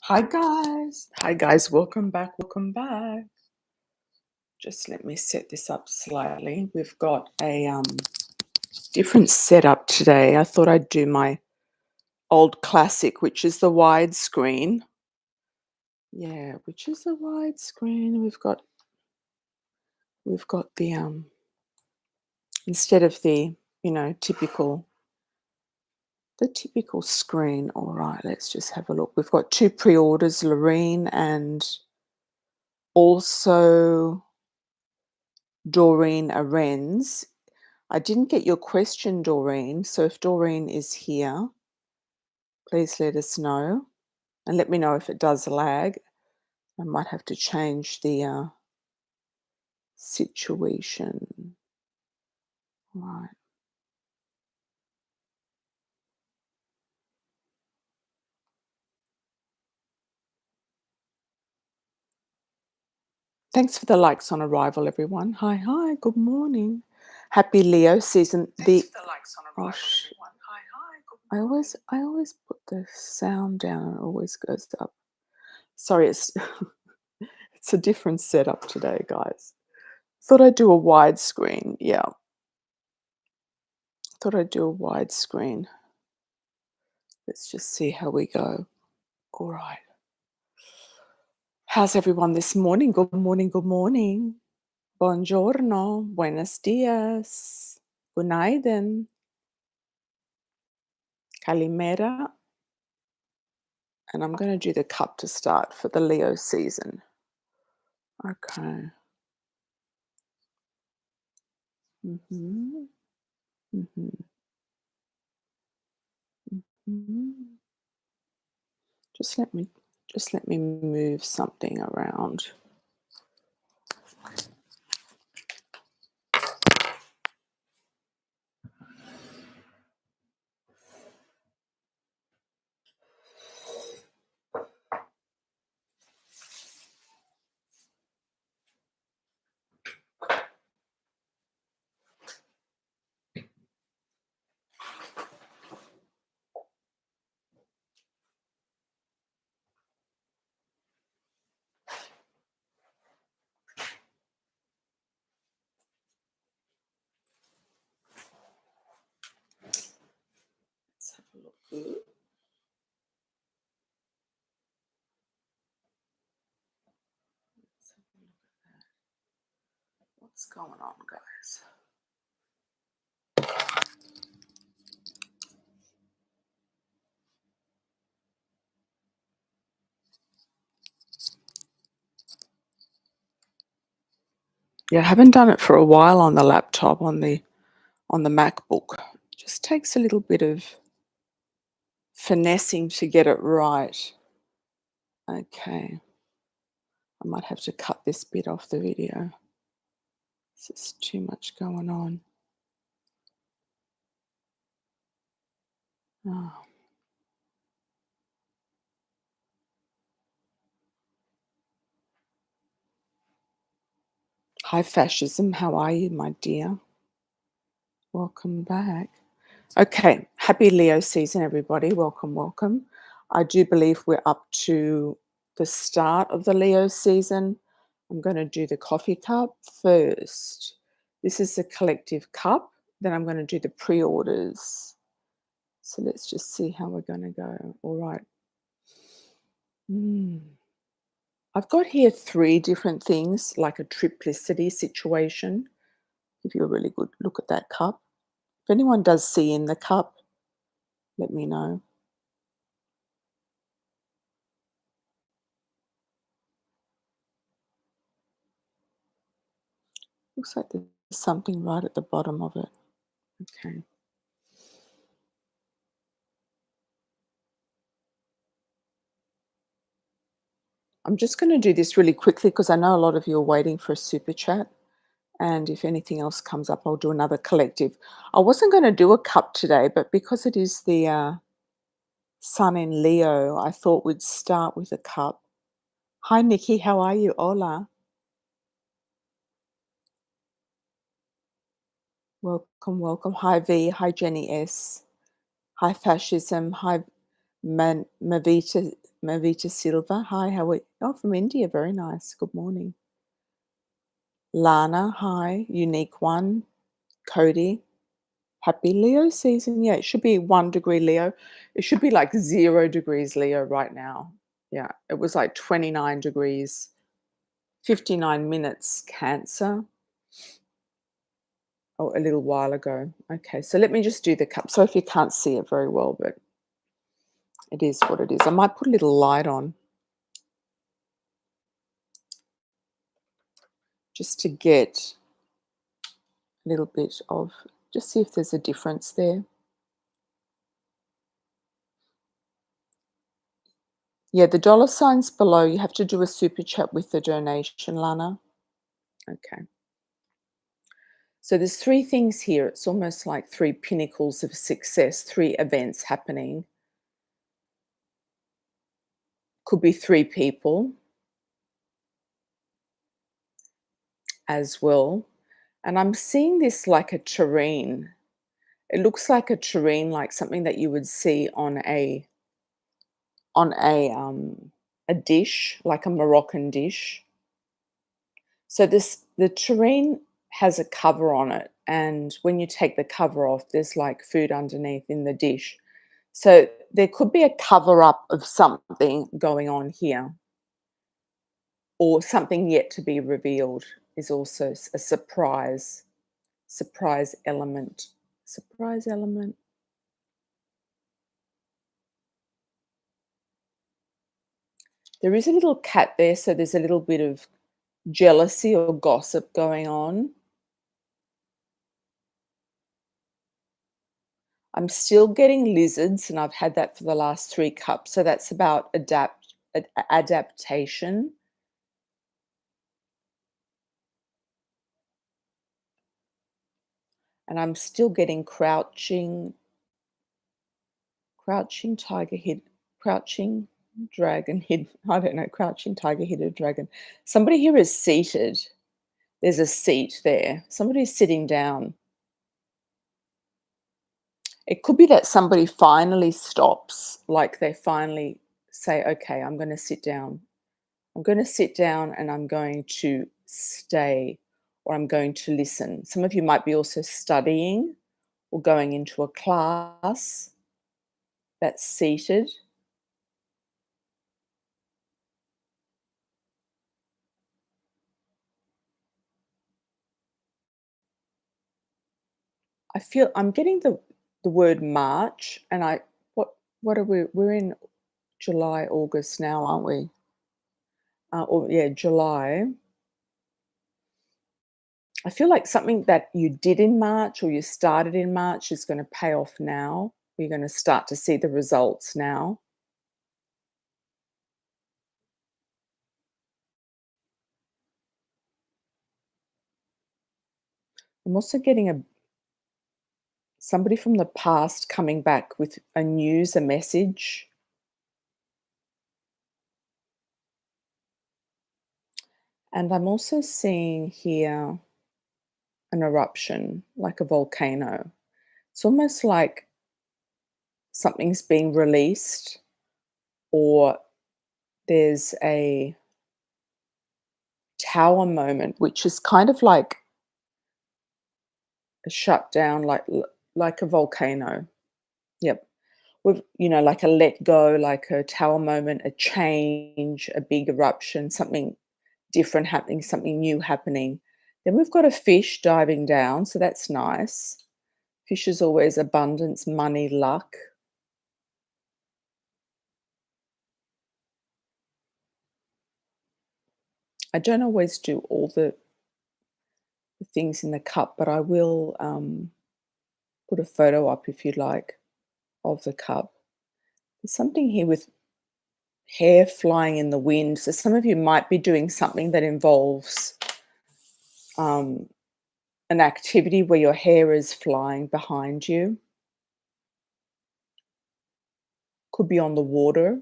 Hi guys. Hi guys. Welcome back. Welcome back. Just let me set this up slightly. We've got a different setup today. I thought I'd do my old classic, which is the widescreen. Yeah, which is the widescreen. We've got the instead of the, typical screen. All right, let's just have a look. We've got two pre-orders, Lorene and also Doreen Arends. I didn't get your question, Doreen. So if Doreen is here, please let us know and let me know if it does lag. I might have to change the situation. Right. Thanks for the likes on arrival, everyone. Hi, hi. Good morning. Happy Leo season. I always put the sound down and it always goes up. Sorry, it's it's a different setup today, guys. Thought I'd do a widescreen. Yeah. Thought I'd do a widescreen. Let's just see how we go. All right. How's everyone this morning? Good morning. Good morning. Buongiorno. Buenos dias. Günaydın. Kalimera. And I'm going to do the cup to start for the Leo season. Okay. Mm-hmm. Mm-hmm. Mm-hmm. Just let me move something around. Let's have a look. Let's have a look at that. What's going on, guys? Yeah, I haven't done it for a while on the laptop, on the MacBook. Just takes a little bit of finessing to get it right. Okay. I might have to cut this bit off the video. There's just too much going on. Oh. Hi, fascism. How are you, my dear? Welcome back. Okay. Happy Leo season, everybody. Welcome, welcome. I do believe we're up to the start of the Leo season. I'm going to do the coffee cup first. This is the collective cup. Then I'm going to do the pre-orders. So let's just see how we're going to go. All right. I've got here 3 different things, like a triplicity situation. Give you a really good look at that cup. If anyone does see in the cup, let me know. Looks like there's something right at the bottom of it. Okay. I'm just going to do this really quickly because I know a lot of you are waiting for a super chat. And if anything else comes up, I'll do another collective. I wasn't going to do a cup today, but because it is the sun in Leo, I thought we'd start with a cup. Hi, Nikki. How are you? Hola. Welcome, welcome. Hi, V. Hi, Jenny S. Hi, Fascism. Hi, Mavita Silva. Hi, how are you? Oh, from India. Very nice. Good morning. Lana, hi. Unique One. Cody. Happy Leo season. Yeah, it should be 1 degree Leo. It should be like 0 degrees Leo right now. Yeah, it was like 29 degrees, 59 minutes Cancer. Oh, a little while ago. Okay, so let me just do the cup. So if you can't see it very well, but it is what it is. I might put a little light on just to get a little bit of, just see if there's a difference there. Yeah, the dollar signs below, you have to do a super chat with the donation, Lana. Okay. So there's three things here. It's almost like three pinnacles of success, three events happening. Could be three people as well. And I'm seeing this like a terrain. It looks like a terrain, like something that you would see on a dish, like a Moroccan dish. So the terrain has a cover on it, and when you take the cover off, there's like food underneath in the dish. So there could be a cover up of something going on here, or something yet to be revealed is also a surprise element. Surprise element. There is a little cat there, so there's a little bit of jealousy or gossip going on. I'm still getting lizards, and I've had that for the last 3 cups, so that's about adaptation. And I'm still getting crouching tiger hid crouching dragon hid I don't know, crouching tiger, hidden dragon. Somebody here is seated. There's a seat there. Somebody's sitting down. It could be that somebody finally stops, like they finally say, "Okay, I'm gonna sit down. I'm going to sit down and I'm going to stay, or I'm going to listen." Some of you might be also studying or going into a class that's seated. I feel I'm getting the word March, and what are we're in July, August now, aren't we? Or yeah, July. I feel like something that you did in March or you started in March is going to pay off now. You're going to start to see the results now. I'm also getting a somebody from the past coming back with a message. And I'm also seeing here an eruption, like a volcano. It's almost like something's being released, or there's a tower moment, which is kind of like a shutdown, like a volcano. Yep. With, like a let go, like a tower moment, a change, a big eruption, something different happening, something new happening. Then we've got a fish diving down, so that's nice. Fish is always abundance, money, luck. I don't always do all the things in the cup, but I will put a photo up if you'd like of the cup. There's something here with hair flying in the wind. So some of you might be doing something that involves um, an activity where your hair is flying behind you. Could be on the water,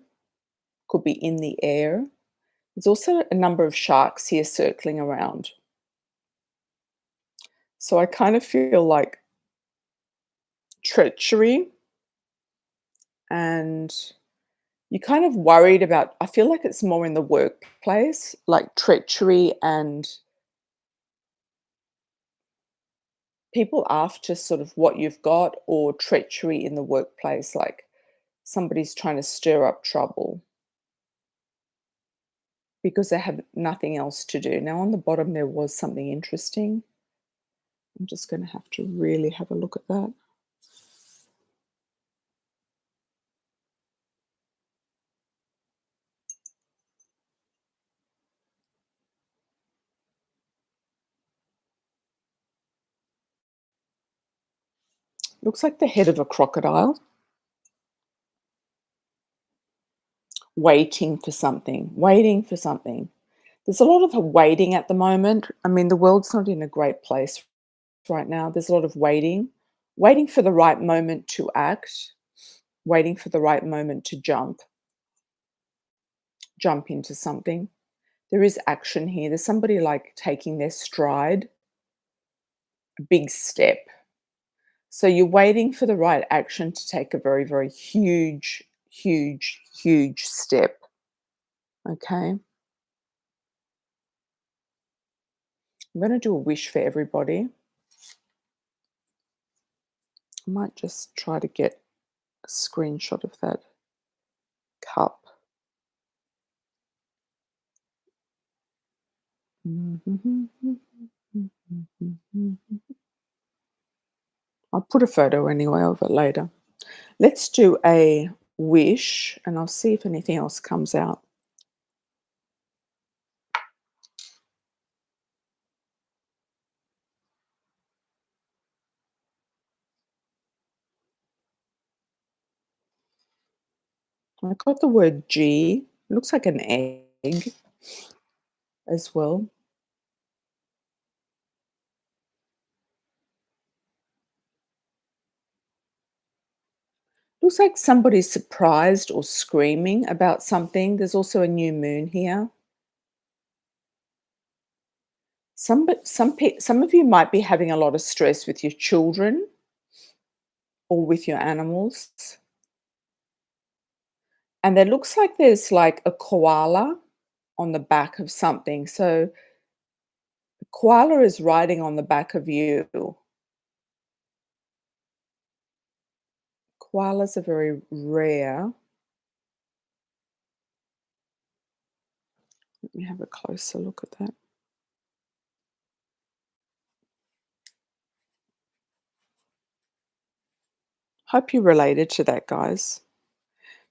could be in the air. There's also a number of sharks here circling around. So I kind of feel like treachery and You're kind of worried about, I feel like it's more in the workplace, like treachery and people after sort of what you've got, or treachery in the workplace, like somebody's trying to stir up trouble because they have nothing else to do. Now, on the bottom, there was something interesting. I'm just going to have to really have a look at that. Looks like the head of a crocodile waiting for something, waiting for something. There's a lot of waiting at the moment. I mean, the world's not in a great place right now. There's a lot of waiting, waiting for the right moment to act, waiting for the right moment to jump into something. There is action here. There's somebody like taking their stride, a big step. So you're waiting for the right action to take a very, very huge, huge, huge step. Okay. I'm going to do a wish for everybody. I might just try to get a screenshot of that cup. I'll put a photo anyway of it later. Let's do a wish and I'll see if anything else comes out. I got the word G. Looks like an egg as well. Looks like somebody's surprised or screaming about something. There's also a new moon here. Some of you might be having a lot of stress with your children or with your animals. And there looks like there's like a koala on the back of something. So the koala is riding on the back of you. Koalas are very rare. Let me have a closer look at that. Hope you related to that, guys.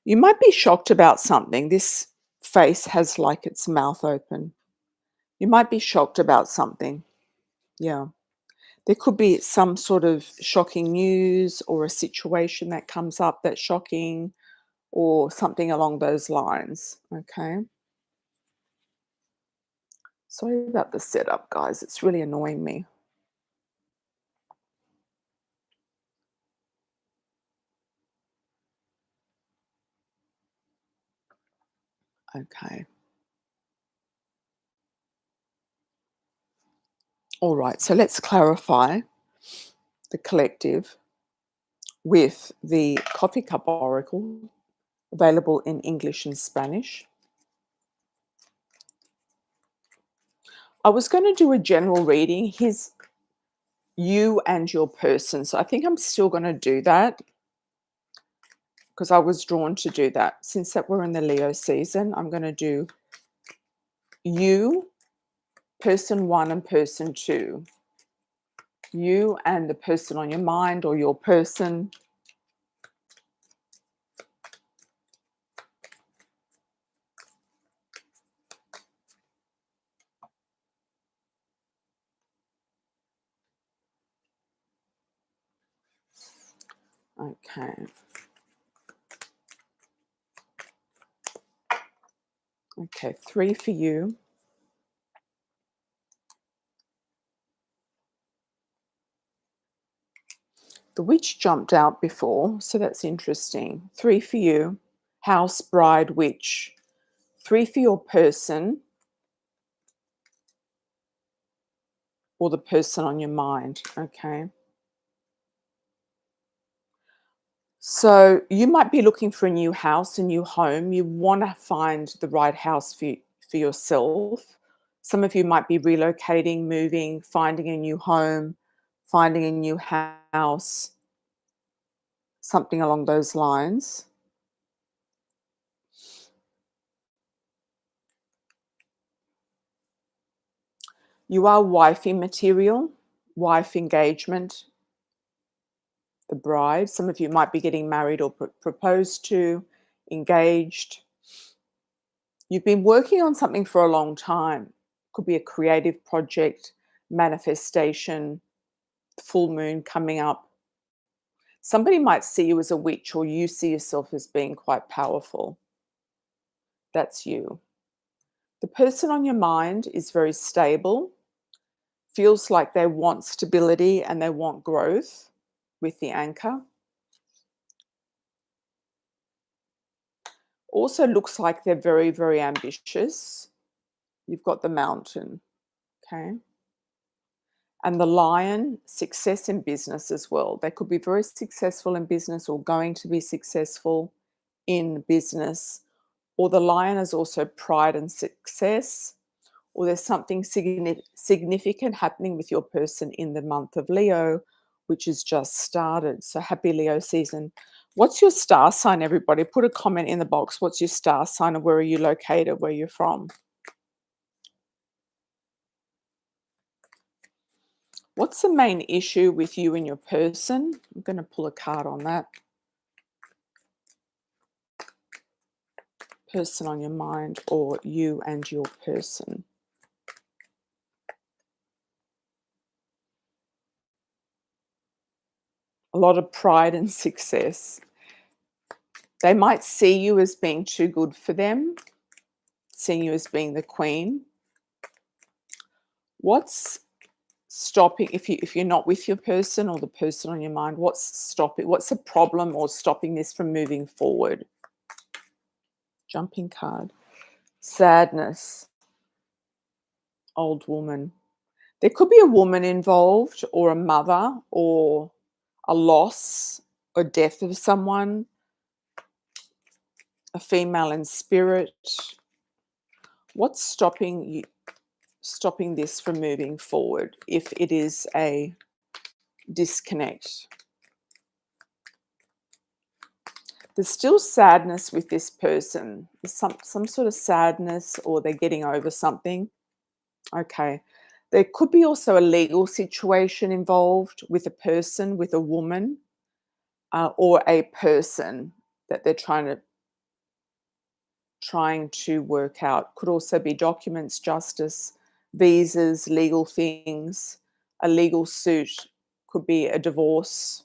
You might be shocked about something. This face has like its mouth open. You might be shocked about something. Yeah. There could be some sort of shocking news or a situation that comes up that's shocking or something along those lines. Okay. Sorry about the setup, guys. It's really annoying me. Okay. All right. So let's clarify the collective with the coffee cup oracle available in English and Spanish. I was going to do a general reading. Here's you and your person. So I think I'm still going to do that because I was drawn to do that. Since that we're in the Leo season, I'm going to do you, person one and person two. You and the person on your mind or your person. Okay. Okay, 3 for you. The witch jumped out before, so that's interesting. 3 for you. House, bride, witch. 3 for your person or the person on your mind. Okay. So you might be looking for a new house, a new home. You want to find the right house for yourself. Some of you might be relocating, moving, finding a new home, finding a new house, something along those lines. You are wifey material, wife engagement, the bride. Some of you might be getting married or proposed to, engaged. You've been working on something for a long time. Could be a creative project, manifestation, full moon coming up. Somebody might see you as a witch, or you see yourself as being quite powerful. That's you. The person on your mind is very stable, feels like they want stability and they want growth with the anchor. Also looks like they're very, very ambitious. You've got the mountain, okay? And the lion, success in business as well. They could be very successful in business or going to be successful in business. Or the lion is also pride and success. Or there's something significant happening with your person in the month of Leo, which has just started. So happy Leo season. What's your star sign, everybody? Put a comment in the box. What's your star sign and where are you located, where you're from? What's the main issue with you and your person? I'm going to pull a card on that. Person on your mind or you and your person. A lot of pride and success. They might see you as being too good for them, seeing you as being the queen. What's stopping, if you're not with your person or the person on your mind, what's stopping, what's the problem or stopping this from moving forward? Jumping card. Sadness. Old woman. There could be a woman involved or a mother or a loss or death of someone, a female in spirit. What's stopping this from moving forward if it is a disconnect? There's still sadness with this person. There's some sort of sadness or they're getting over something. Okay. There could be also a legal situation involved with a person, with a woman, or a person that they're trying to work out. Could also be documents, justice, visas, legal things, a legal suit, could be a divorce.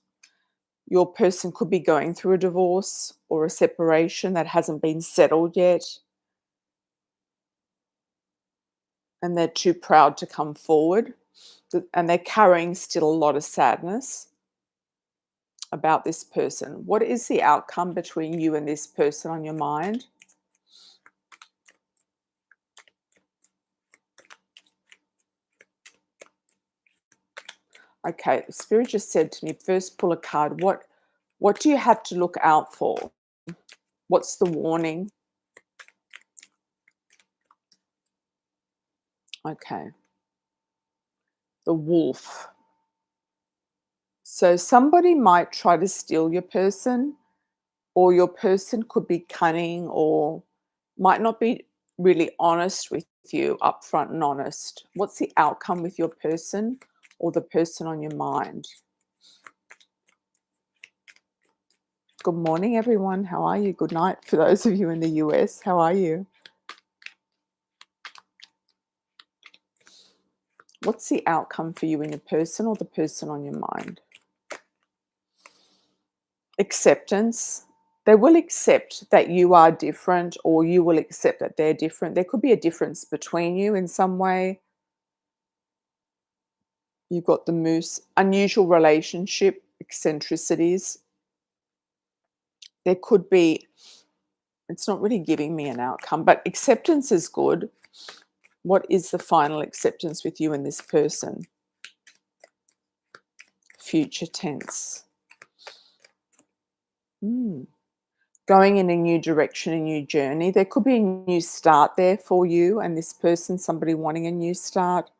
Your person could be going through a divorce or a separation that hasn't been settled yet. And they're too proud to come forward. And they're carrying still a lot of sadness about this person. What is the outcome between you and this person on your mind? Okay, the Spirit just said to me, first pull a card. What do you have to look out for? What's the warning? Okay. The wolf. So somebody might try to steal your person, or your person could be cunning or might not be really honest with you, upfront and honest. What's the outcome with your person or the person on your mind? Good morning, everyone. How are you? Good night for those of you in the US. How are you? What's the outcome for you in your person or the person on your mind? Acceptance. They will accept that you are different or you will accept that they're different. There could be a difference between you in some way. You've got the moose, unusual relationship, eccentricities. There could be, it's not really giving me an outcome, but acceptance is good. What is the final acceptance with you and this person? Future tense. Mm. Going in a new direction, a new journey. There could be a new start there for you and this person, somebody wanting a new start,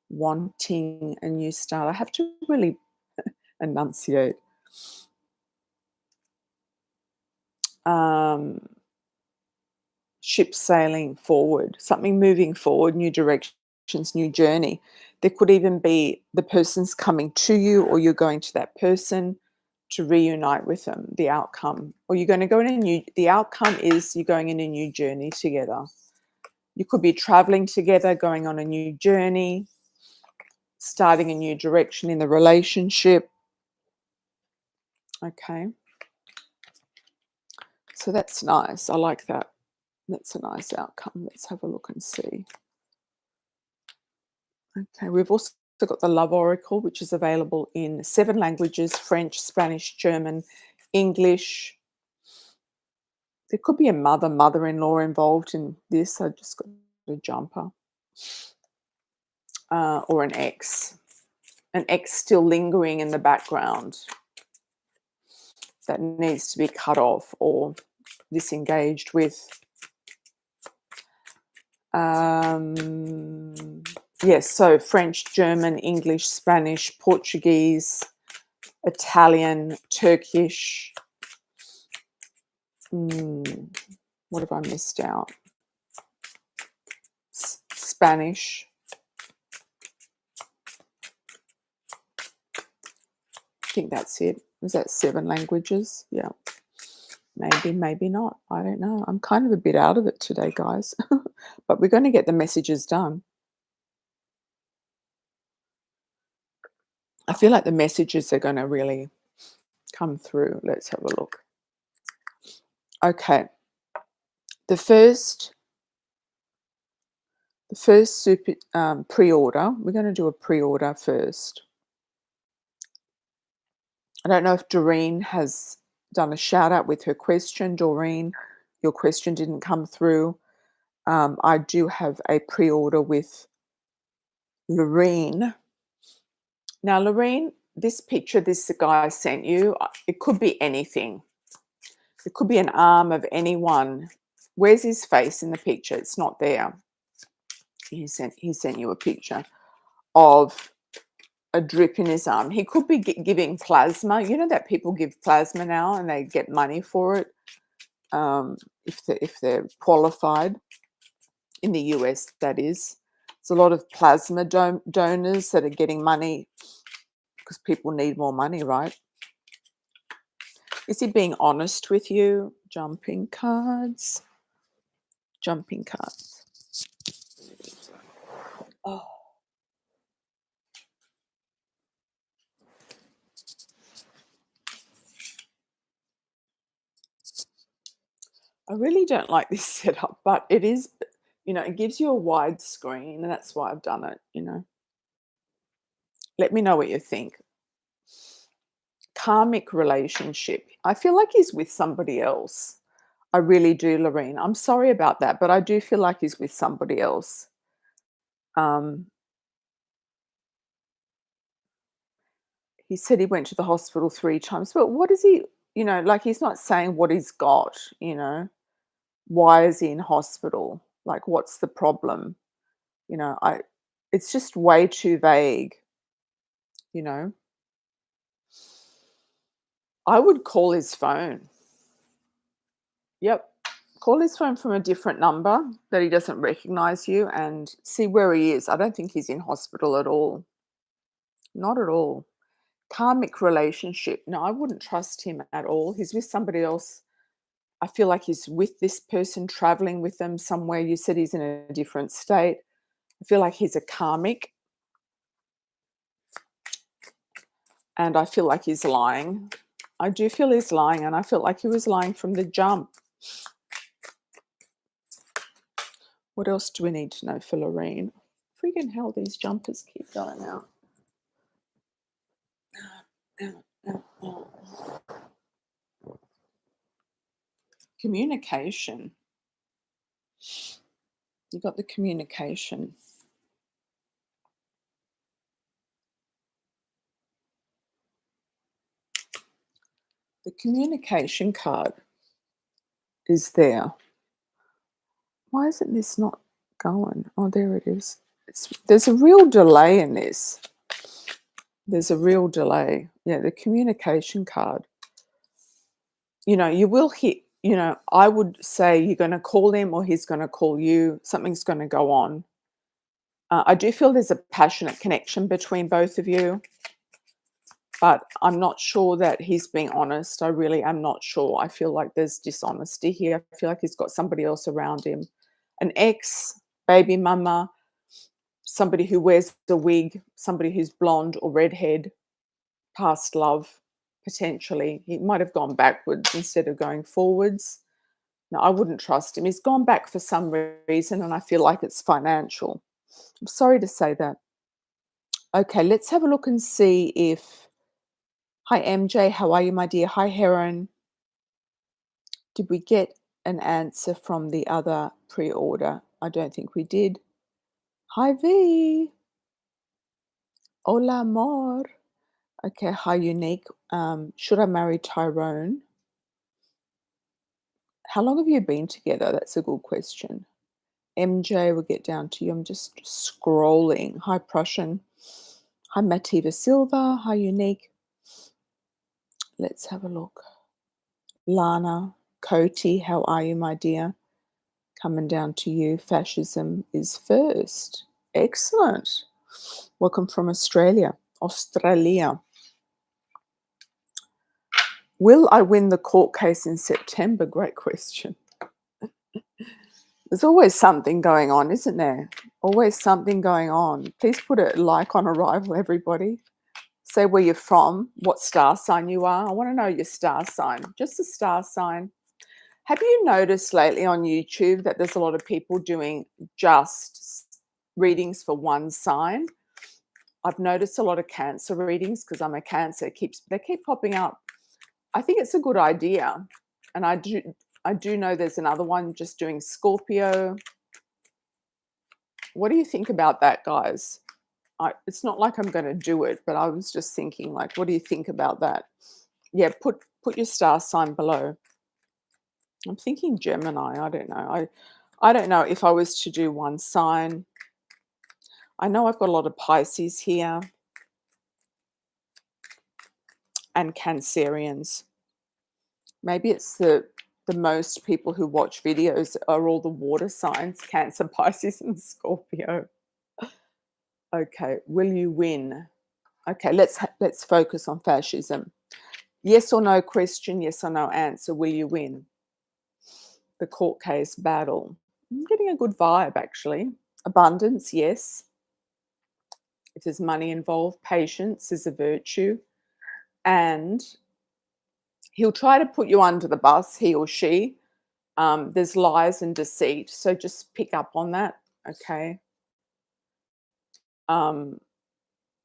wanting a new start. I have to really enunciate. Um, Ship sailing forward, something moving forward, new directions, new journey. There could even be the person's coming to you or you're going to that person to reunite with them, the outcome. Or you're going to go in a new, the outcome is you're going in a new journey together. You could be traveling together, going on a new journey, starting a new direction in the relationship. Okay. So that's nice. I like that. That's a nice outcome. Let's have a look and see. Okay, we've also got the Love Oracle, which is available in 7 languages: French, Spanish, German, English. There could be a mother-in-law involved in this. I just got a jumper. Or an ex still lingering in the background that needs to be cut off or disengaged with. Yes, so French, German, English, Spanish, Portuguese, Italian, Turkish. What have I missed out? Spanish. I think that's it. Is that 7 languages? Yeah. Maybe, maybe not. I don't know. I'm kind of a bit out of it today, guys. But we're going to get the messages done. I feel like the messages are going to really come through. Let's have a look. Okay. The first super pre-order, we're going to do a pre-order first. I don't know if Doreen has done a shout out with her question. Doreen, your question didn't come through. I do have a pre-order with Lorene. Now, Lorene, this picture this guy sent you, it could be anything. It could be an arm of anyone. Where's his face in the picture? It's not there. He sent you a picture of a drip in his arm. He could be giving plasma. You know that people give plasma now and they get money for it if they're qualified. In the US, that is. There's a lot of plasma donors that are getting money because people need more money, right? Is he being honest with you? Jumping cards. Jumping cards. Oh. I really don't like this setup, but it is, it gives you a wide screen, and that's why I've done it. Let me know what you think. Karmic relationship. I feel like he's with somebody else. I really do, Lorene. I'm sorry about that, but I do feel like he's with somebody else. He said he went to the hospital 3 times, but what is he, like he's not saying what he's got. Why is he in hospital? Like, what's the problem? It's just way too vague, you know. I would call his phone. Yep. Call his phone from a different number that he doesn't recognize you and see where he is. I don't think he's in hospital at all. Not at all. Karmic relationship. No, I wouldn't trust him at all. He's with somebody else. I feel like he's with this person, traveling with them somewhere. You said he's in a different state. I feel like he's a karmic. And I feel like he's lying. I do feel he's lying, and I felt like he was lying from the jump. What else do we need to know for Lorene? Freaking hell, these jumpers keep going out. Communication. You got the communication. The communication card is there. Why isn't this not going? Oh, there it is. There's a real delay in this. There's a real delay. Yeah, the communication card. You will hit, I would say you're going to call him or he's going to call you. Something's going to go on. I do feel there's a passionate connection between both of you, but I'm not sure that he's being honest. I really am not sure. I feel like there's dishonesty here. I feel like he's got somebody else around him. An ex, baby mama, somebody who wears the wig, somebody who's blonde or redhead, past love, potentially. He might have gone backwards instead of going forwards. No, I wouldn't trust him. He's gone back for some reason, and I feel like it's financial. I'm sorry to say that. Okay, let's have a look and see if. Hi, MJ. How are you, my dear? Hi, Heron. Did we get an answer from the other pre order? I don't think we did. Hi, V. Hola, amor. Okay, hi, Unique. Should I marry Tyrone? How long have you been together? That's a good question. MJ, we'll get down to you. I'm just scrolling. Hi, Prussian. Hi, Mativa Silva. Hi, Unique. Let's have a look. Lana, Coty, how are you, my dear? Coming down to you. Fascism is first. Excellent. Welcome from Australia. Australia. Will I win the court case in September? Great question. There's always something going on, isn't there? Always something going on. Please put a like on arrival, everybody. Say where you're from, what star sign you are. I want to know your star sign, just a star sign. Have you noticed lately on YouTube that there's a lot of people doing just readings for one sign? I've noticed a lot of Cancer readings because I'm a Cancer. They keep popping up. I think it's a good idea, and I do know there's another one just doing Scorpio. What do you think about that, guys? It's not like I'm going to do it, but I was just thinking, like, what do you think about that? Yeah, put your star sign below. I'm thinking Gemini. I don't know. I don't know if I was to do one sign. I know I've got a lot of Pisces here and Cancerians. Maybe it's the most people who watch videos are all the water signs, Cancer, Pisces, and Scorpio. Okay, will you win? Okay, let's focus on fascism. Yes or no question, yes or no answer. Will you win? The court case battle. I'm getting a good vibe, actually. Abundance, yes. If there's money involved, patience is a virtue. And he'll try to put you under the bus, he or she. There's lies and deceit. So just pick up on that, okay?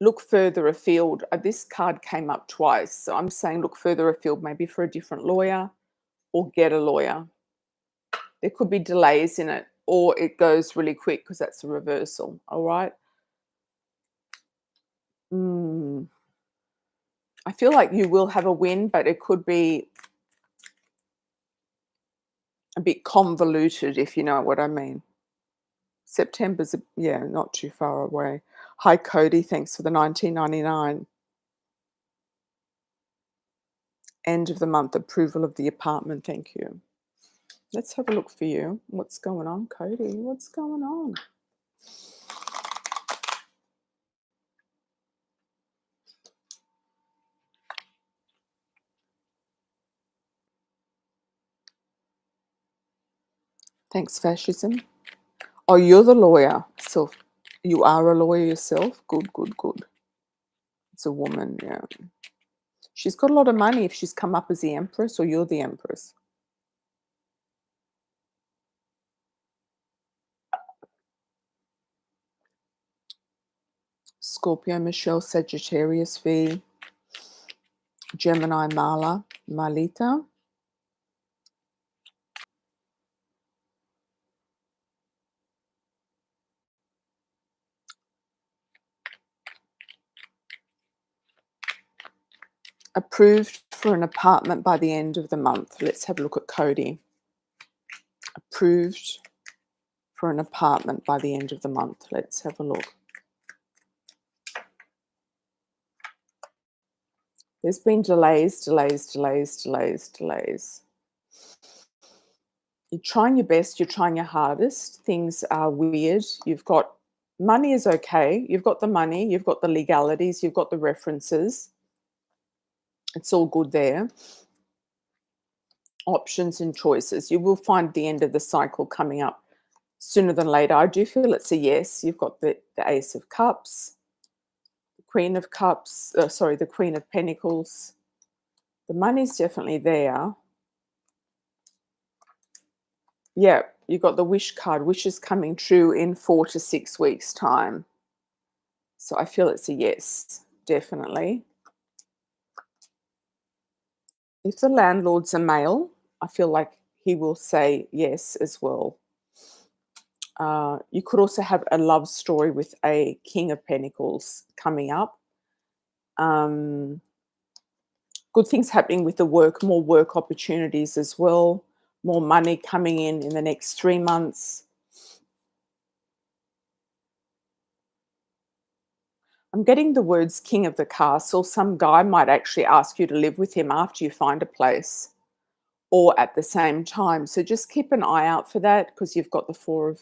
Look further afield. This card came up twice. So I'm saying look further afield, maybe for a different lawyer or get a lawyer. There could be delays in it, or it goes really quick because that's a reversal, all right? I feel like you will have a win, but it could be a bit convoluted, if you know what I mean. September's, not too far away. Hi, Cody. Thanks for the 19.99. End of the month approval of the apartment. Thank you. Let's have a look for you. What's going on, Cody? What's going on? Thanks, fascism. Oh, you're the lawyer. So you are a lawyer yourself? Good, good, good. It's a woman, yeah. She's got a lot of money if she's come up as the empress or you're the empress. Scorpio, Michelle, Sagittarius, V, Gemini, Mala, Malita. Approved for an apartment by the end of the month. Let's have a look at Cody. Approved for an apartment by the end of the month. Let's have a look. There's been delays. You're trying your best, you're trying your hardest. Things are weird. You've got money is okay. You've got the money, you've got the legalities, you've got the references. It's all good there. Options and choices. You will find the end of the cycle coming up sooner than later. I do feel it's a yes. You've got the Ace of Cups, the Queen of Cups, the Queen of Pentacles. The money's definitely there. Yeah, you got the wish card. Wish is coming true in 4 to 6 weeks' time. So I feel it's a yes, definitely. If the landlord's a male, I feel like he will say yes as well. You could also have a love story with a King of Pentacles coming up. Good things happening with the work, more work opportunities as well, more money coming in the next 3 months. I'm getting the words King of the Castle. Some guy might actually ask you to live with him after you find a place or at the same time. So just keep an eye out for that because you've got the Four of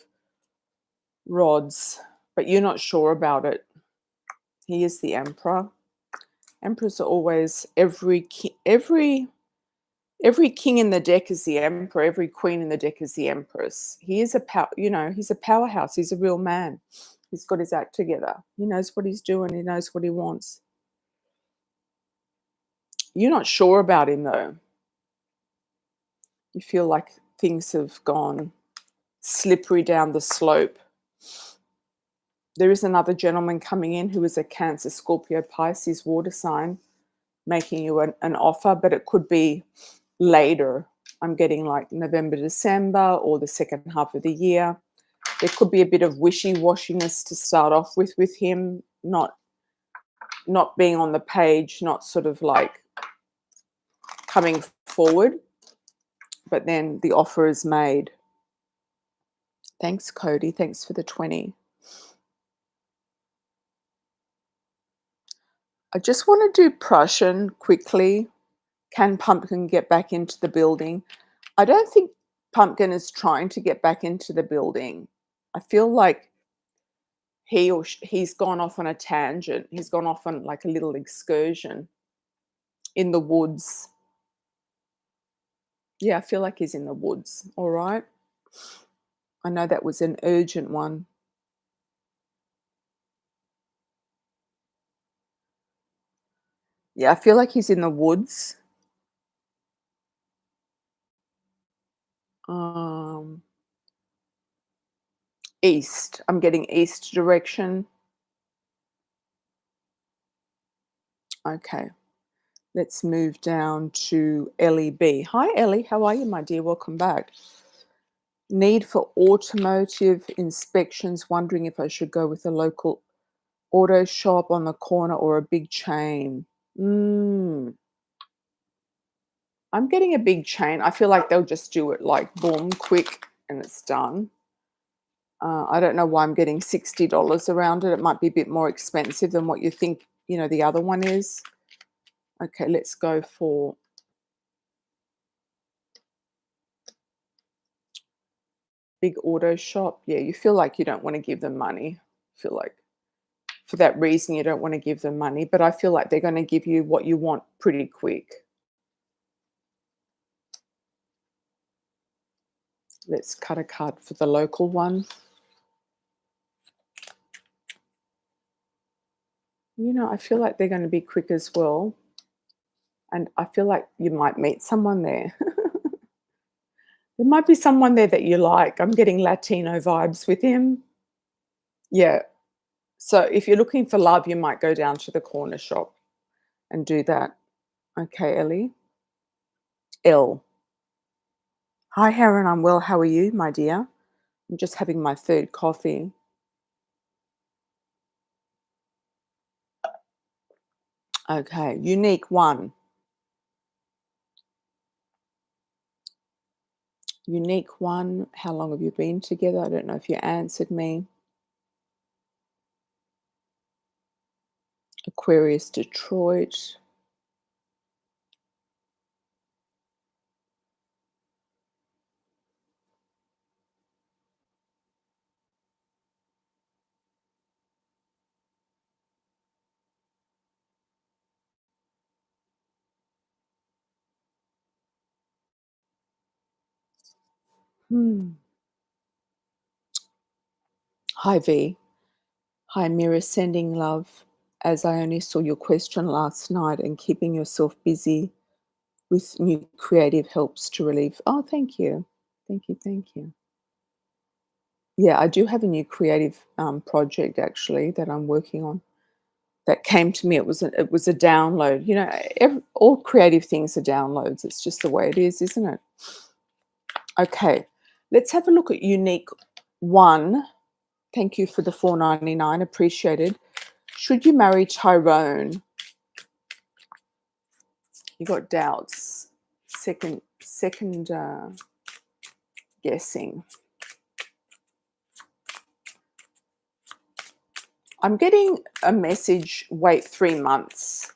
Rods, but you're not sure about it. He is the Emperor. Emperors are always every king in the deck is the Emperor. Every queen in the deck is the Empress. He is he's a powerhouse. He's a real man. He's got his act together. He knows what he's doing. He knows what he wants. You're not sure about him though. You feel like things have gone slippery down the slope. There is another gentleman coming in who is a Cancer, Scorpio, Pisces water sign, making you an offer, but it could be later. I'm getting like November, December, or the second half of the year. There could be a bit of wishy-washiness to start off with him, not being on the page, not sort of like coming forward, but then the offer is made. Thanks, Cody. Thanks for the 20. I just want to do Prussian quickly. Can Pumpkin get back into the building? I don't think Pumpkin is trying to get back into the building. I feel like he's gone off on a tangent. He's gone off on like a little excursion in the woods. Yeah, I feel like he's in the woods. All right. I know that was an urgent one. Yeah, I feel like he's in the woods. East. I'm getting east direction. Okay. Let's move down to Ellie B. Hi, Ellie. How are you, my dear? Welcome back. Need for automotive inspections. Wondering if I should go with a local auto shop on the corner or a big chain. I'm getting a big chain. I feel like they'll just do it like boom, quick, and it's done. I don't know why I'm getting $60 around it. It might be a bit more expensive than what you think, the other one is. Okay, let's go for big auto shop. Yeah, you feel like you don't want to give them money. Feel like for that reason you don't want to give them money, but I feel like they're going to give you what you want pretty quick. Let's cut a card for the local one. I feel like they're going to be quick as well. And I feel like you might meet someone there. There might be someone there that you like. I'm getting Latino vibes with him. Yeah. So if you're looking for love, you might go down to the corner shop and do that. Okay, Ellie. L. Hi, Heron. I'm well. How are you, my dear? I'm just having my third coffee. Okay. Unique one. Unique one, how long have you been together? I don't know if you answered me. Aquarius, Detroit. Hmm. Hi, V. Hi, Mira, sending love. As I only saw your question last night and keeping yourself busy with new creative helps to relieve. Oh, thank you. Thank you. Thank you. Yeah, I do have a new creative project actually that I'm working on that came to me. It was a download. All creative things are downloads. It's just the way it is, isn't it? Okay, let's have a look at unique one. Thank you for the 4.99. Appreciated. Should you marry Tyrone? You got doubts. Second guessing. I'm getting a message. Wait 3 months.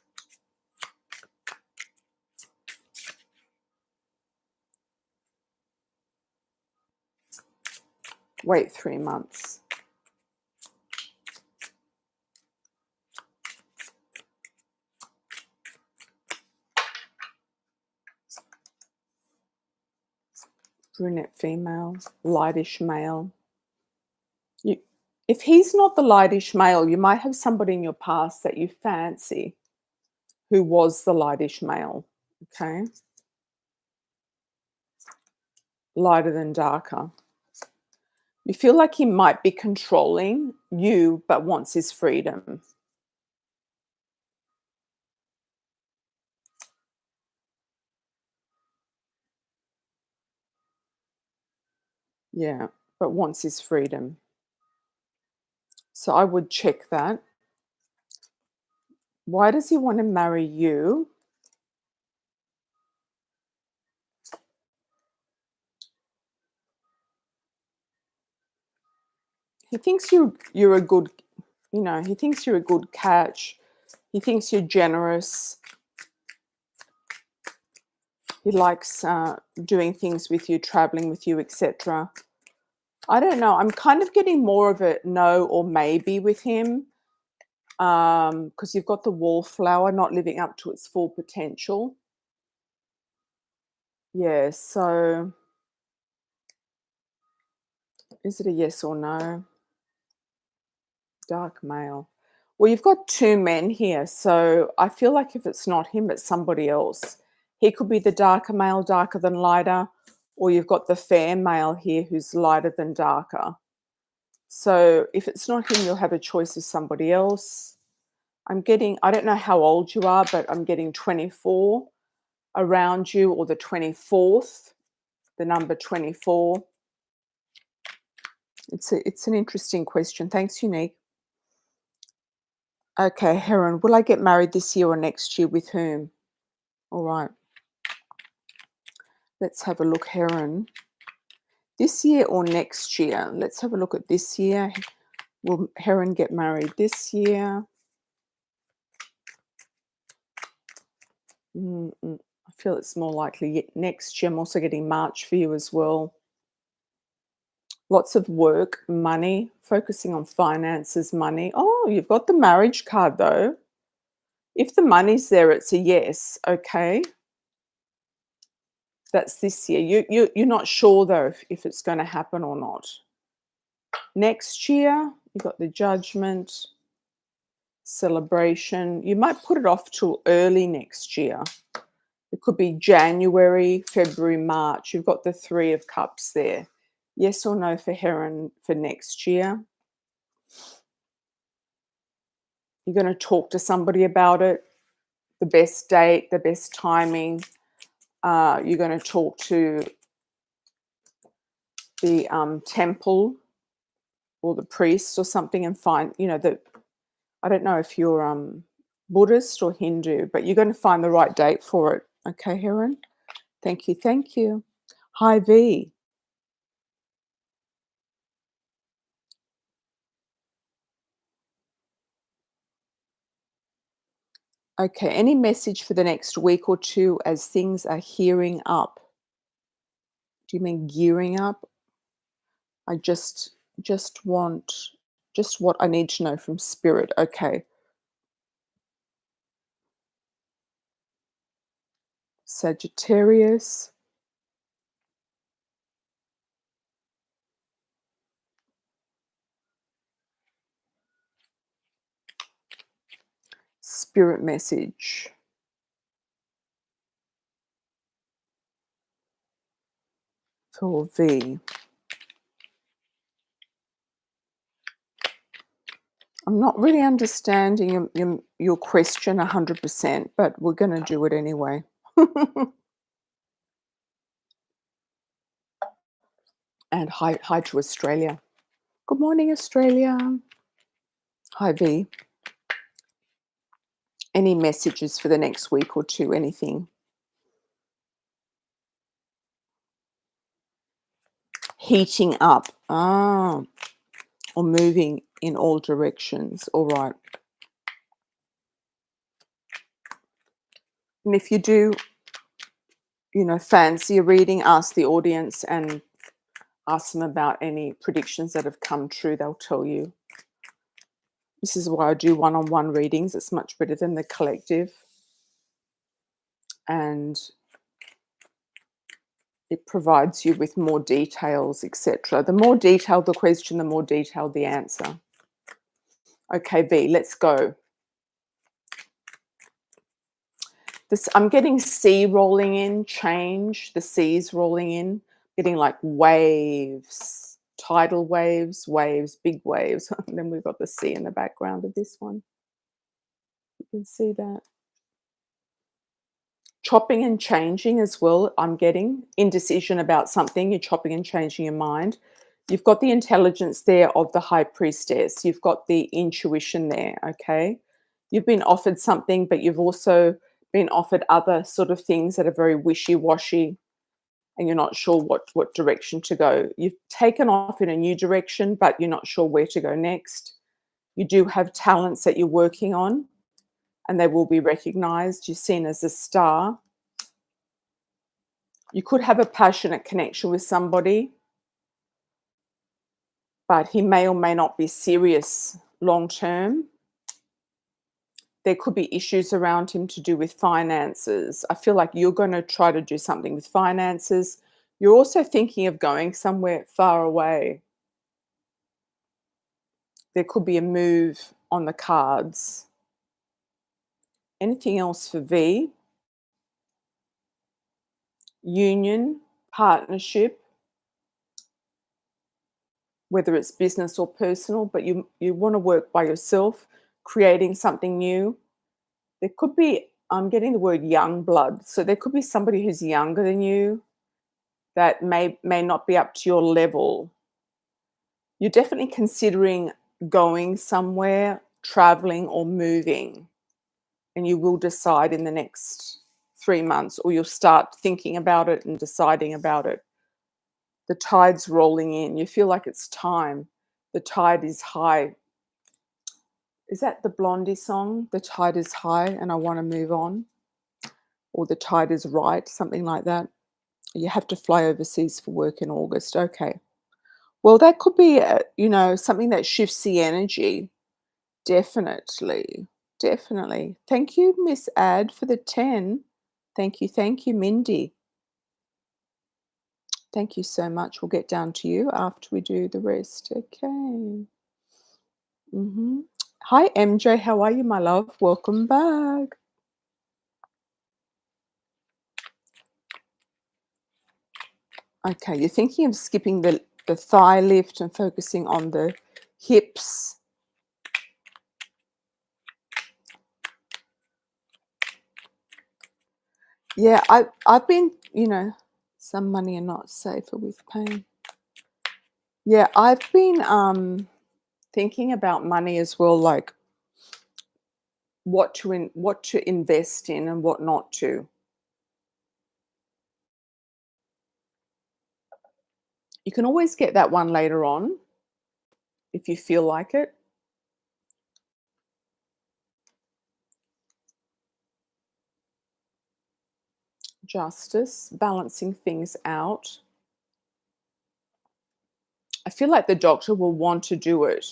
Wait 3 months. Brunette female, lightish male. You, if he's not the lightish male, you might have somebody in your past that you fancy who was the lightish male. Okay, lighter than darker. You feel like he might be controlling you, but wants his freedom. Yeah, but wants his freedom. So I would check that. Why does he want to marry you? He thinks you're a good, he thinks you're a good catch. He thinks you're generous. He likes doing things with you, traveling with you, etc. I don't know. I'm kind of getting more of a no or maybe with him because you've got the wallflower not living up to its full potential. Yeah. So is it a yes or no? Dark male. Well, you've got two men here, so I feel like if it's not him, it's somebody else. He could be the darker male, darker than lighter, or you've got the fair male here who's lighter than darker. So if it's not him, you'll have a choice of somebody else. I don't know how old you are, but I'm getting 24 around you, or the 24th, the number 24. It's an interesting question. Thanks, Unique. Okay, Heron, will I get married this year or next year? With whom? All right. Let's have a look, Heron. This year or next year? Let's have a look at this year. Will Heron get married this year? I feel it's more likely next year. I'm also getting March for you as well. Lots of work, money, focusing on finances, money. Oh, you've got the marriage card though. If the money's there, it's a yes. Okay. That's this year. You're not sure though if it's going to happen or not. Next year, you've got the judgment, celebration. You might put it off till early next year. It could be January, February, March. You've got the 3 of Cups there. Yes or no for Heron for next year? You're going to talk to somebody about it, the best date, the best timing. You're going to talk to the temple or the priest or something and find, I don't know if you're Buddhist or Hindu, but you're going to find the right date for it. Okay, Heron? Thank you. Thank you. Hi, V. Okay, any message for the next week or two as things are hearing up? Do you mean gearing up? I just want just what I need to know from spirit. Okay. Sagittarius, spirit message for V. I'm not really understanding your question 100%, but we're going to do it anyway. And hi to Australia. Good morning, Australia. Hi, V. Any messages for the next week or two? Anything? Heating up. Ah, or moving in all directions. All right. And if you do, fancy a reading, ask the audience and ask them about any predictions that have come true. They'll tell you. This is why I do one-on-one readings. It's much better than the collective. And it provides you with more details, etc. The more detailed the question, the more detailed the answer. Okay, V, let's go. I'm getting sea rolling in, change, the seas rolling in, getting like waves, tidal waves, big waves. And then we've got the sea in the background of this one. You can see that. Chopping and changing as well, I'm getting indecision about something. You're chopping and changing your mind. You've got the intelligence there of the high priestess. You've got the intuition there, okay? You've been offered something, but you've also been offered other sort of things that are very wishy-washy and you're not sure what direction to go. You've taken off in a new direction, but you're not sure where to go next. You do have talents that you're working on and they will be recognized. You're seen as a star. You could have a passionate connection with somebody, but he may or may not be serious long term. There could be issues around him to do with finances. I feel like you're going to try to do something with finances. You're also thinking of going somewhere far away. There could be a move on the cards. Anything else for V? Union, partnership, whether it's business or personal, but you want to work by yourself, creating something new. There could be, I'm getting the word young blood. So there could be somebody who's younger than you that may not be up to your level. You're definitely considering going somewhere, traveling or moving, and you will decide in the next 3 months, or you'll start thinking about it and deciding about it. The tide's rolling in. You feel like it's time. The tide is high. Is that the Blondie song? The tide is high and I want to move on. Or the tide is right, something like that. You have to fly overseas for work in August. Okay. Well, that could be, something that shifts the energy. Definitely. Definitely. Thank you, Miss Ad, for the 10. Thank you, Mindy. Thank you so much. We'll get down to you after we do the rest. Okay. Hi, MJ. How are you, my love? Welcome back. Okay, you're thinking of skipping the thigh lift and focusing on the hips. Yeah, I've been, some money are not safer with pain. Yeah, I've been thinking about money as well, like what to invest in and what not to. You can always get that one later on if you feel like it. justice, balancing things out. I feel like the doctor will want to do it.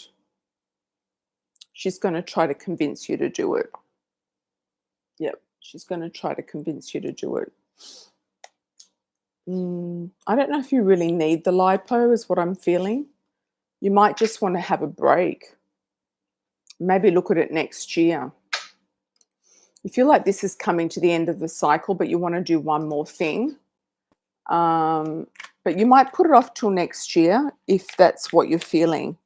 She's going to try to convince you to do it. Yep, she's going to try to convince you to do it. I don't know if you really need the lipo, is what I'm feeling. You might just want to have a break. Maybe look at it next year. You feel like this is coming to the end of the cycle, but you want to do one more thing. But you might put it off till next year if that's what you're feeling.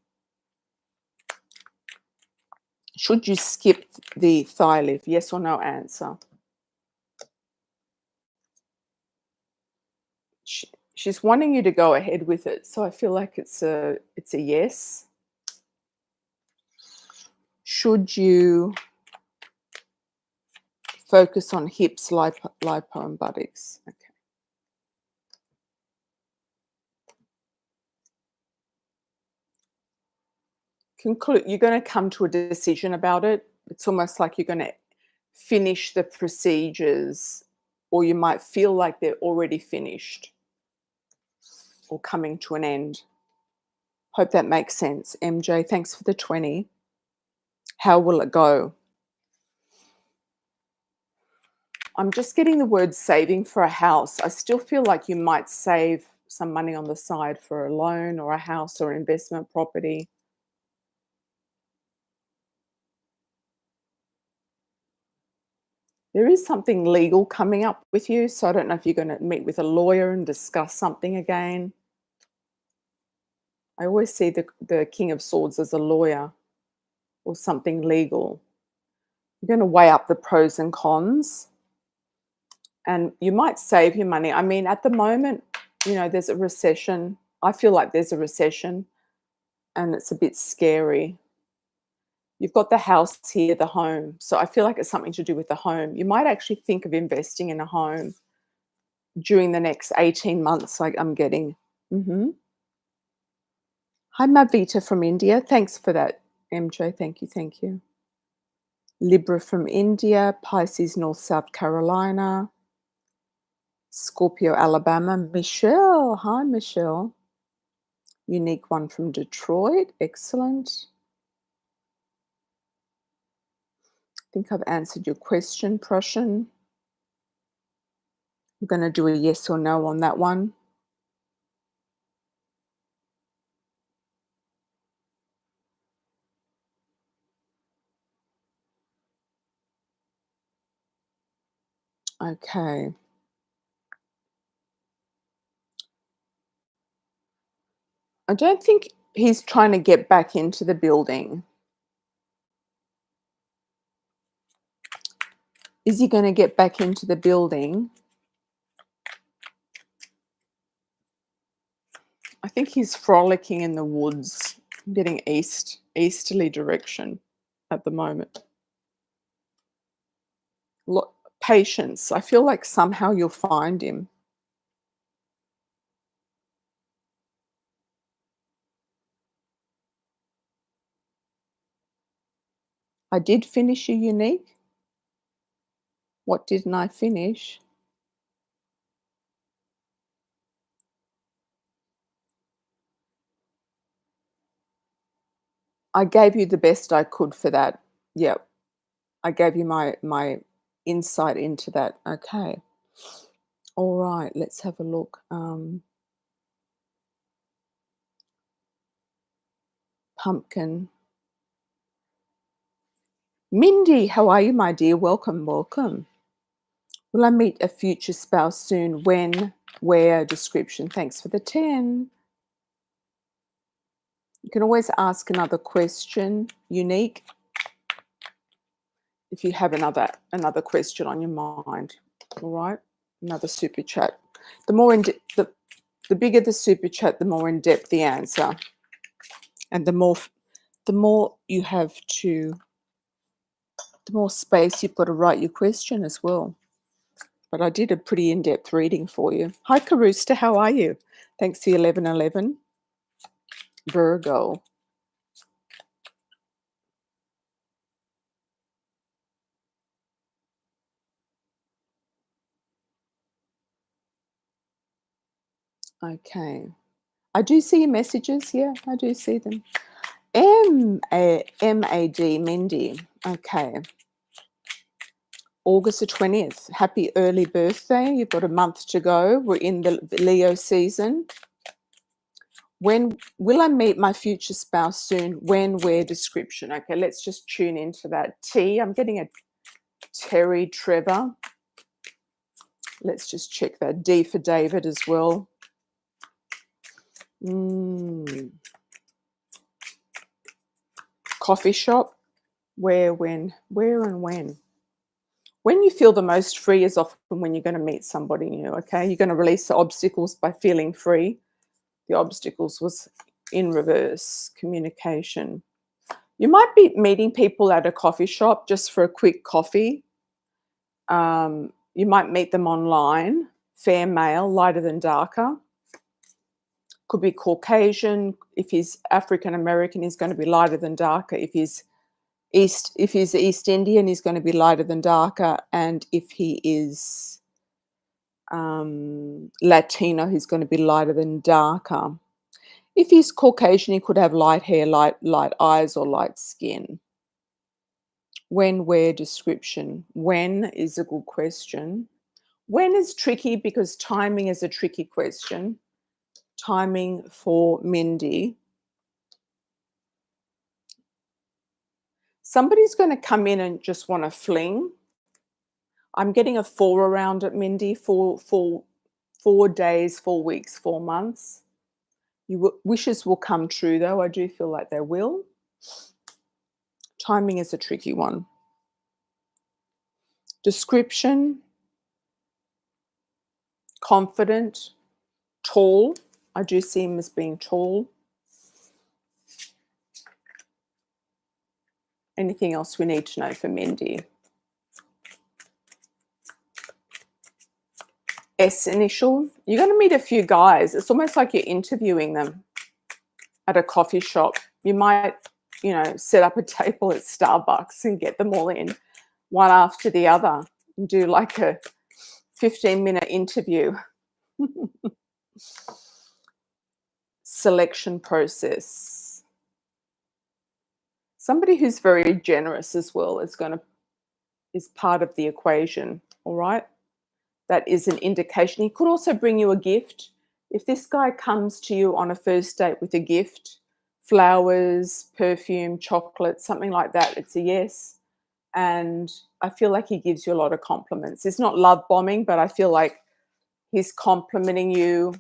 Should you skip the thigh lift? Yes or no answer. She's wanting you to go ahead with it, so I feel like it's a yes. Should you focus on hips, lipo and buttocks? Okay. You're going to come to a decision about it. It's almost like you're going to finish the procedures, or you might feel like they're already finished or coming to an end. Hope that makes sense. MJ, thanks for the 20. How will it go? I'm just getting the word saving for a house. I still feel like you might save some money on the side for a loan or a house or investment property. There is something legal coming up with you, so I don't know if you're going to meet with a lawyer and discuss something again. I always see the King of Swords as a lawyer or something legal. You're going to weigh up the pros and cons, and you might save your money. I mean, at the moment, there's a recession. I feel like there's a recession, and it's a bit scary. You've got the house here, the home. So I feel like it's something to do with the home. You might actually think of investing in a home during the next 18 months, like I'm getting. Hi, Mavita from India. Thanks for that, MJ. Thank you. Thank you. Libra from India, Pisces, North South Carolina, Scorpio, Alabama. Michelle. Hi, Michelle. Unique one from Detroit. Excellent. I think I've answered your question, Prussian. I'm going to do a yes or no on that one. Okay. I don't think he's trying to get back into the building. Is he going to get back into the building? I think he's frolicking in the woods, getting easterly direction at the moment. Look, patience. I feel like somehow you'll find him. I did finish a unique. What didn't I finish? I gave you the best I could for that. Yep. I gave you my insight into that. Okay. All right, let's have a look. Pumpkin. Mindy, how are you, my dear? Welcome, welcome. Will I meet a future spouse soon? When? Where? Description. Thanks for the 10. You can always ask another question, unique, if you have another question on your mind. All right, another super chat. The more the bigger the super chat, the more in depth the answer, and the more you have to, the more space you've got to write your question as well. But I did a pretty in-depth reading for you. Hi, Karusta, how are you? Thanks for 1111. Virgo. Okay. I do see your messages. Yeah, I do see them. M-A-D, Mindy. Okay. August the 20th. Happy early birthday. You've got a month to go. We're in the Leo season. When will I meet my future spouse soon? When, where, description. Okay, let's just tune into that. T, I'm getting a Terry Trevor. Let's just check that. D for David as well. Coffee shop. Where, when, where and when. When you feel the most free is often when you're going to meet somebody new, okay? You're going to release the obstacles by feeling free. The obstacles was in reverse, communication. You might be meeting people at a coffee shop just for a quick coffee. You might meet them online, fair male, lighter than darker. Could be Caucasian. If he's African American, he's going to be lighter than darker. If he's East Indian, he's going to be lighter than darker. And if he is Latino, he's going to be lighter than darker. If he's Caucasian, he could have light hair, light eyes, or light skin. When, where, description. When is a good question. When is tricky because timing is a tricky question. Timing for Mindy. Somebody's going to come in and just want to fling. I'm getting a 4 around it, Mindy. 4 days, 4 weeks, 4 months. Wishes will come true, though. I do feel like they will. Timing is a tricky one. Description. Confident. Tall. I do see him as being tall. Anything else we need to know for Mindy? S initial. You're going to meet a few guys. It's almost like you're interviewing them at a coffee shop. You might, set up a table at Starbucks and get them all in one after the other and do like a 15-minute interview. Selection process. Somebody who's very generous as well is part of the equation, all right? That is an indication. He could also bring you a gift. If this guy comes to you on a first date with a gift, flowers, perfume, chocolate, something like that, it's a yes. And I feel like he gives you a lot of compliments. It's not love bombing, but I feel like he's complimenting you.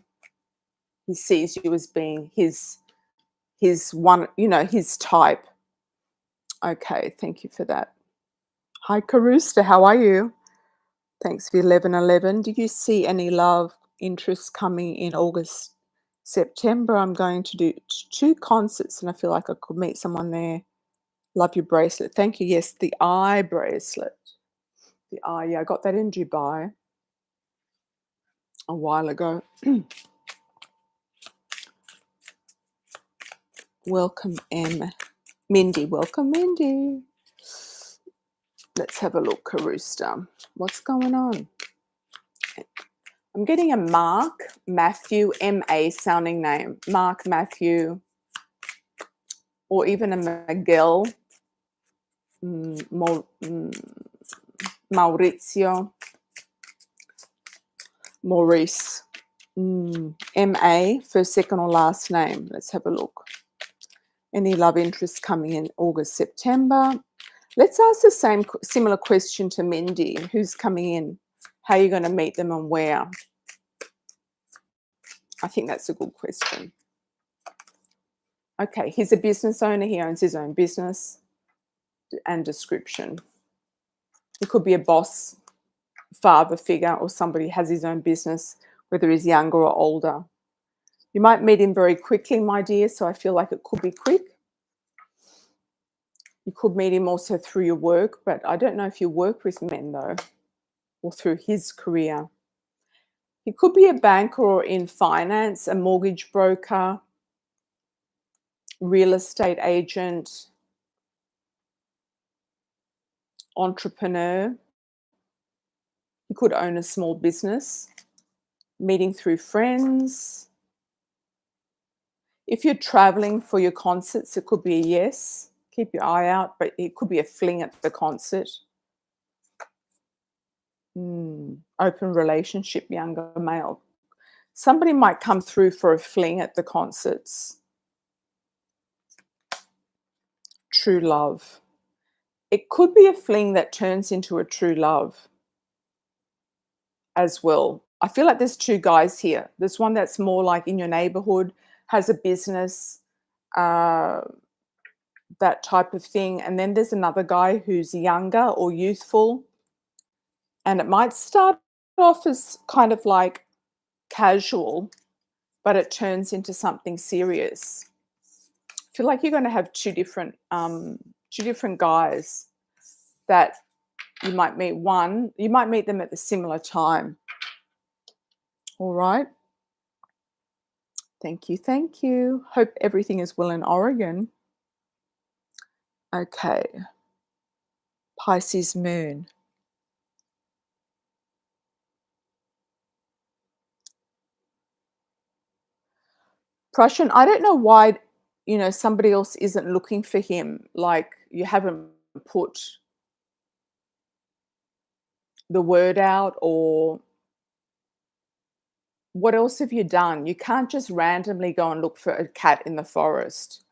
He sees you as being his one, his type. Okay, thank you for that. Hi, Carusta, how are you? Thanks for 1111. Did you see any love interest coming in August, September? I'm going to do 2 concerts and I feel like I could meet someone there. Love your bracelet. Thank you. Yes, the eye bracelet. The eye, yeah, I got that in Dubai a while ago. Welcome, Mindy. Welcome, Mindy. Let's have a look, Carusta. What's going on? I'm getting a Mark, Matthew, M-A sounding name. Mark, Matthew, or even a Miguel, Maurizio, Maurice, M-A, first, second, or last name. Let's have a look. Any love interest coming in August, September? Let's ask the similar question to Mindy. Who's coming in? How are you going to meet them and where? I think that's a good question. Okay, he's a business owner. He owns his own business. And description. He could be a boss, father figure, or somebody who has his own business, whether he's younger or older. You might meet him very quickly, my dear, so I feel like it could be quick. You could meet him also through your work, but I don't know if you work with men, though, or through his career. He could be a banker or in finance, a mortgage broker, real estate agent, entrepreneur. He could own a small business, meeting through friends. If you're traveling for your concerts, it could be a yes. Keep your eye out, but it could be a fling at the concert. Open relationship, younger male. Somebody might come through for a fling at the concerts. True love. It could be a fling that turns into a true love as well. I feel like there's two guys here. There's one that's more like in your neighborhood, has a business, uh, that type of thing. And then there's another guy who's younger or youthful. And it might start off as kind of like casual, but it turns into something serious. I feel like you're going to have two different guys that you might meet. One, you might meet them at the similar time. All right. Thank you. Thank you. Hope everything is well in Oregon. Okay. Pisces moon. Prussian, I don't know why, somebody else isn't looking for him. Like you haven't put the word out, or what else have you done? You can't just randomly go and look for a cat in the forest.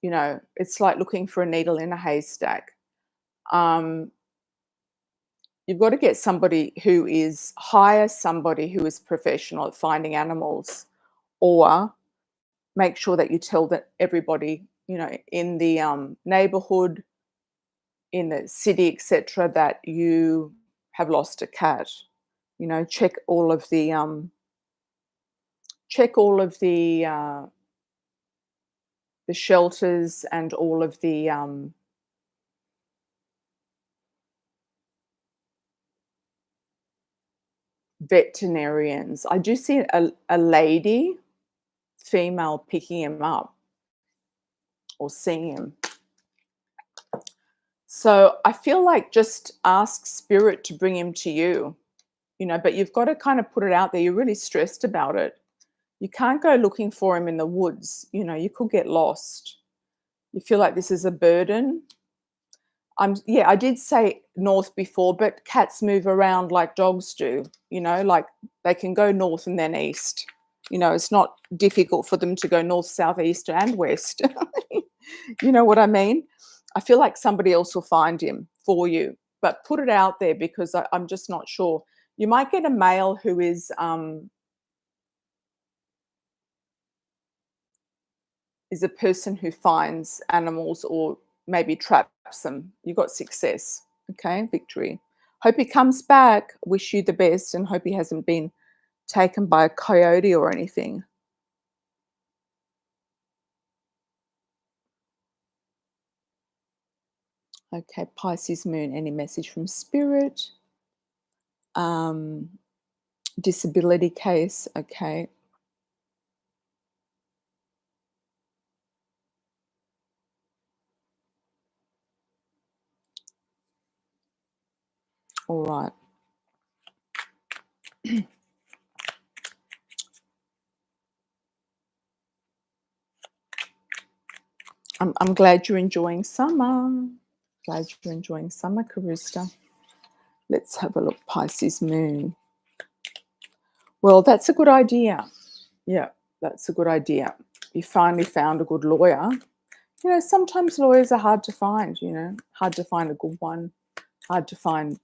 It's like looking for a needle in a haystack. Um, you've got to get hire somebody who is professional at finding animals, or make sure that you tell that everybody, in the neighborhood, in the city, etc., that you have lost a cat. Check all of the shelters and all of the veterinarians. I do see a lady, female, picking him up or seeing him. So I feel like just ask spirit to bring him to you, but you've got to kind of put it out there. You're really stressed about it. You can't go looking for him in the woods. You could get lost. You feel like this is a burden. I did say north before, but cats move around like dogs do, like they can go north and then east. It's not difficult for them to go north, south, east, and west. You know what I mean? I feel like somebody else will find him for you, but put it out there because I'm just not sure. You might get a male who is a person who finds animals or maybe traps them. You got success. Okay, victory. Hope he comes back. Wish you the best and hope he hasn't been taken by a coyote or anything. Okay, Pisces moon. Any message from spirit? Disability case. Okay. All right. I'm glad you're enjoying summer. Glad you're enjoying summer, Karista. Let's have a look. Pisces moon. Well, that's a good idea. Yeah, that's a good idea. You finally found a good lawyer. Sometimes lawyers are hard to find, hard to find a good one, hard to find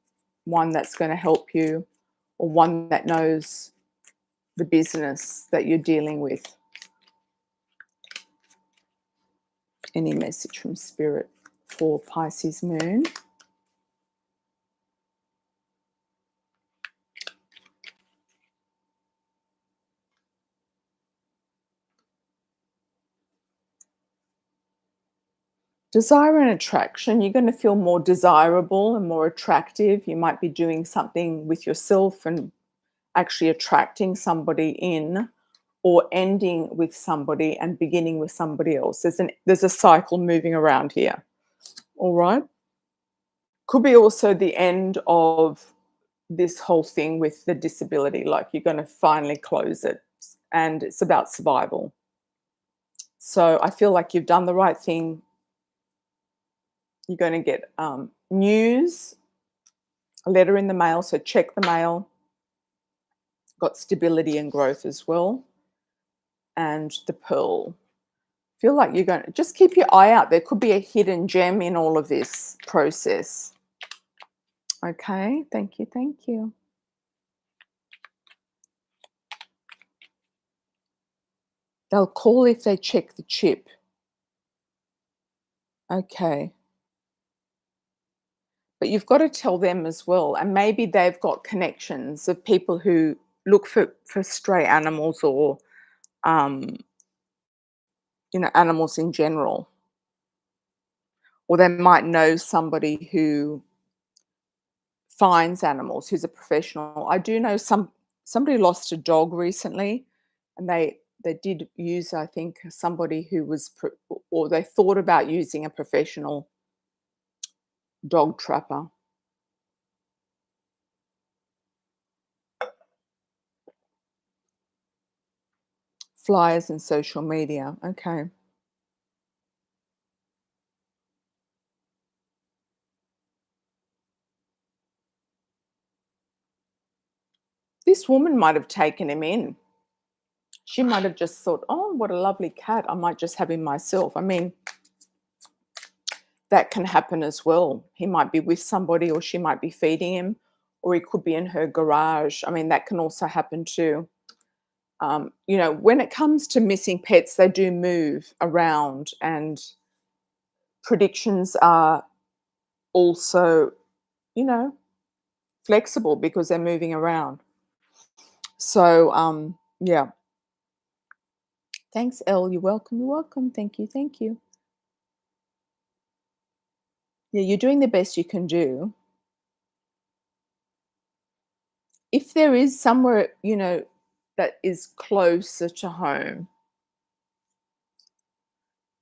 one that's going to help you or one that knows the business that you're dealing with. Any message from spirit for Pisces moon? Desire and attraction. You're going to feel more desirable and more attractive. You might be doing something with yourself and actually attracting somebody in, or ending with somebody and beginning with somebody else. There's a cycle moving around here. All right. Could be also the end of this whole thing with the disability, like you're going to finally close it, and it's about survival. So I feel like you've done the right thing. You're going to get news, a letter in the mail. So check the mail. Got stability and growth as well. And the pearl. Feel like you're going to just keep your eye out. There could be a hidden gem in all of this process. Okay. Thank you. Thank you. They'll call if they check the chip. Okay. But you've got to tell them as well, and maybe they've got connections of people who look for stray animals or, um, animals in general. Or they might know somebody who finds animals, who's a professional. I do know somebody lost a dog recently, and they did use, I think, somebody who was or they thought about using a professional dog trapper. Flyers and social media. Okay. This woman might have taken him in. She might have just thought, "Oh, what a lovely cat. I might just have him myself." I mean, that can happen as well. He might be with somebody, or she might be feeding him, or he could be in her garage. I mean, that can also happen too. When it comes to missing pets, they do move around, and predictions are also, you know, flexible because they're moving around. So, yeah. Thanks, Elle. You're welcome. You're welcome. Thank you. Thank you. Yeah, you're doing the best you can do. If there is somewhere, that is closer to home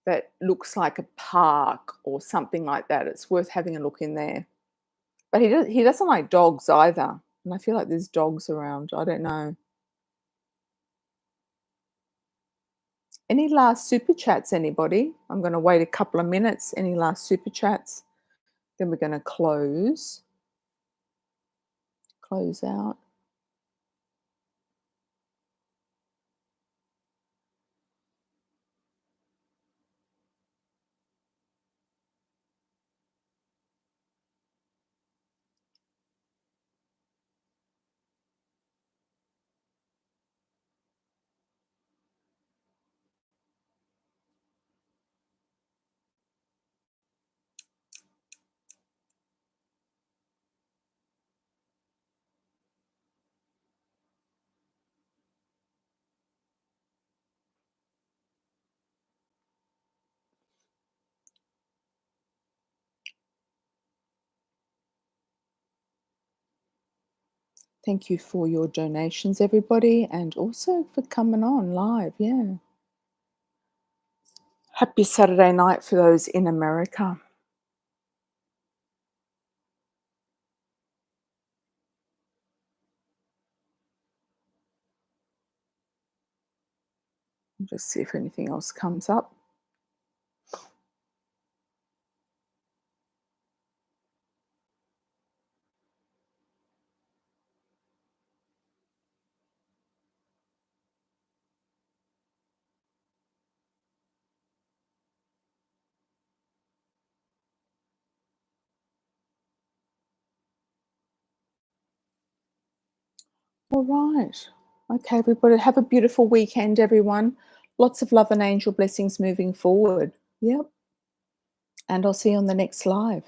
that looks like a park or something like that, it's worth having a look in there. But he doesn't like dogs either, and I feel like there's dogs around. I don't know. Any last super chats, anybody? I'm gonna wait a couple of minutes. Any last super chats? Then we're gonna close out. Thank you for your donations, everybody, and also for coming on live. Yeah. Happy Saturday night for those in America. Just see if anything else comes up. All right. Okay, everybody, have a beautiful weekend, everyone. Lots of love and angel blessings moving forward. Yep. And I'll see you on the next live.